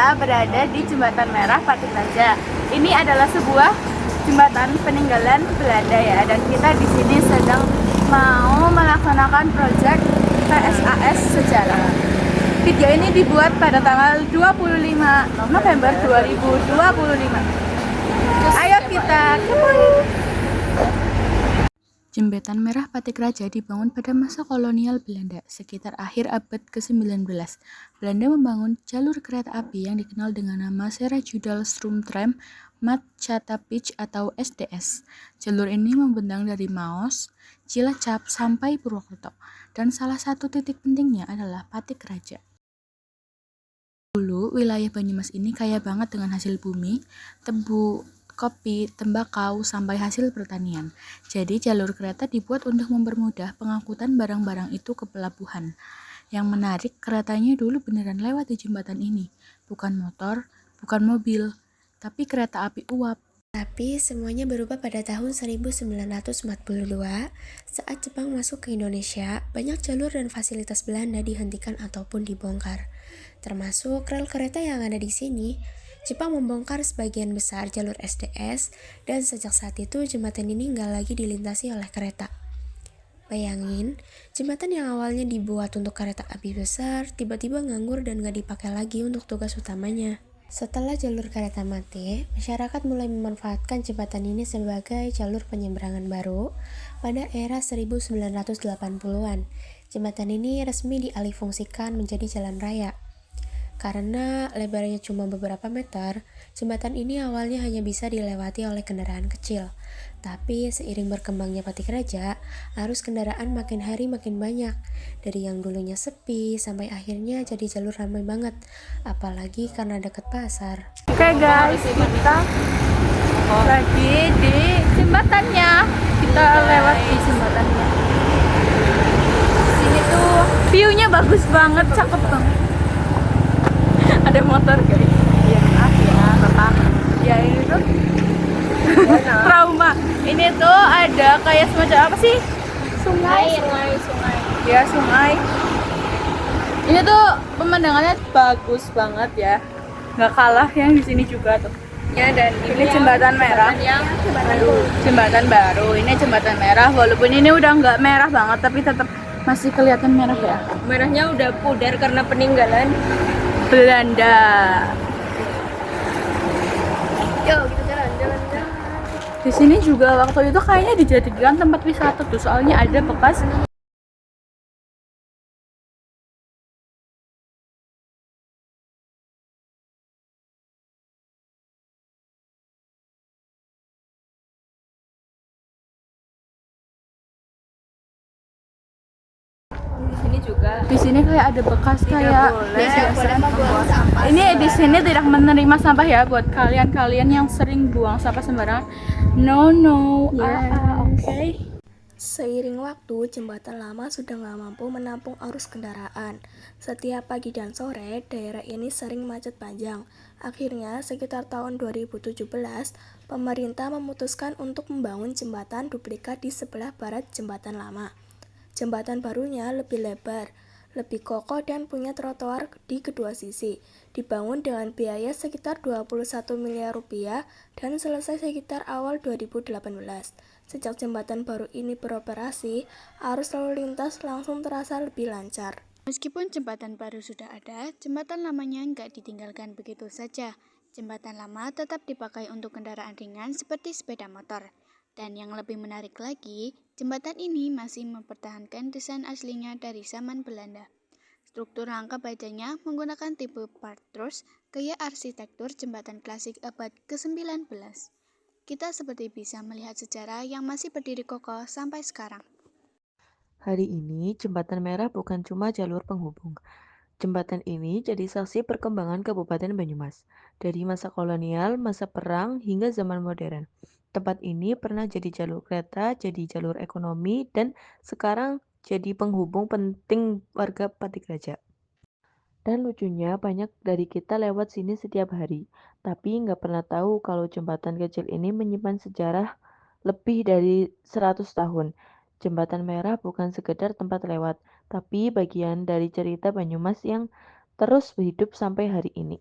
kita berada di Jembatan Merah Patik Raja. Ini adalah sebuah jembatan peninggalan Belanda ya, dan kita di sini sedang mau melaksanakan proyek PSAS sejarah. Video ini dibuat pada tanggal 25 November 2025. Ayo kita kepoin. Jembatan Merah Patik Raja dibangun pada masa kolonial Belanda, sekitar akhir abad ke-19. Belanda membangun jalur kereta api yang dikenal dengan nama Serra-Judal Stroomtram Maat-Chata-Pitch atau SDS. Jalur ini membentang dari Maos, Cilacap sampai Purwokerto, dan salah satu titik pentingnya adalah Patik Raja. Dulu, wilayah Banyumas ini kaya banget dengan hasil bumi, tebu, kopi, tembakau, sampai hasil pertanian. Jadi jalur kereta dibuat untuk mempermudah pengangkutan barang-barang itu ke pelabuhan. Yang menarik, keretanya dulu beneran lewat di jembatan ini. Bukan motor, bukan mobil, tapi kereta api uap. Tapi semuanya berubah pada tahun 1942 saat Jepang masuk ke Indonesia. Banyak jalur dan fasilitas Belanda dihentikan ataupun dibongkar, termasuk rel kereta yang ada di sini. Jepang membongkar sebagian besar jalur SDS, dan sejak saat itu jembatan ini nggak lagi dilintasi oleh kereta. Bayangin, jembatan yang awalnya dibuat untuk kereta api besar tiba-tiba nganggur dan nggak dipakai lagi untuk tugas utamanya. Setelah jalur kereta mati, masyarakat mulai memanfaatkan jembatan ini sebagai jalur penyeberangan baru pada era 1980-an. Jembatan ini resmi dialihfungsikan menjadi jalan raya. Karena lebarnya cuma beberapa meter, jembatan ini awalnya hanya bisa dilewati oleh kendaraan kecil. Tapi seiring berkembangnya Patik Raja, arus kendaraan makin hari makin banyak. Dari yang dulunya sepi, sampai akhirnya jadi jalur ramai banget. Apalagi karena dekat pasar. Oke guys, kita lagi di jembatannya. Kita lewat di jembatannya. Sini tuh view-nya bagus banget, cakep banget. Ada motor guys. Ya maaf ya, Bapak. Ya ini tuh trauma. Ini tuh ada kayak semacam apa sih? Sungai. Ya, sungai. Ini tuh pemandangannya bagus banget ya. Nggak kalah yang di sini juga tuh. Ya, dan ini jembatan merah. Jembatan baru. Ini jembatan merah. Walaupun ini udah nggak merah banget, tapi tetap masih kelihatan merah ya. Merahnya udah pudar karena peninggalan Belanda. Yuk kita jalan-jalan. Di sini juga waktu itu kayaknya dijadikan tempat wisata tuh, soalnya ada bekas di sini kayak ada bekas kayak ini di sini tidak menerima sampah ya buat kalian yang sering buang sampah sembarangan. No. Okay. Seiring waktu, jembatan lama sudah nggak mampu menampung arus kendaraan. Setiap pagi dan sore, daerah ini sering macet panjang. Akhirnya, sekitar tahun 2017, pemerintah memutuskan untuk membangun jembatan duplikat di sebelah barat jembatan lama. Jembatan barunya lebih lebar, lebih kokoh dan punya trotoar di kedua sisi. Dibangun dengan biaya sekitar 21 miliar rupiah dan selesai sekitar awal 2018. Sejak jembatan baru ini beroperasi, arus lalu lintas langsung terasa lebih lancar. Meskipun jembatan baru sudah ada, jembatan lamanya nggak ditinggalkan begitu saja. Jembatan lama tetap dipakai untuk kendaraan ringan seperti sepeda motor. Dan yang lebih menarik lagi, jembatan ini masih mempertahankan desain aslinya dari zaman Belanda. Struktur rangka bajanya menggunakan tipe part truss, gaya arsitektur jembatan klasik abad ke-19. Kita seperti bisa melihat sejarah yang masih berdiri kokoh sampai sekarang. Hari ini, Jembatan Merah bukan cuma jalur penghubung. Jembatan ini jadi saksi perkembangan Kabupaten Banyumas, dari masa kolonial, masa perang, hingga zaman modern. Tempat ini pernah jadi jalur kereta, jadi jalur ekonomi, dan sekarang jadi penghubung penting warga Patik Raja. Dan lucunya banyak dari kita lewat sini setiap hari, tapi nggak pernah tahu kalau jembatan kecil ini menyimpan sejarah lebih dari 100 tahun. Jembatan Merah bukan sekedar tempat lewat, tapi bagian dari cerita Banyumas yang terus hidup sampai hari ini.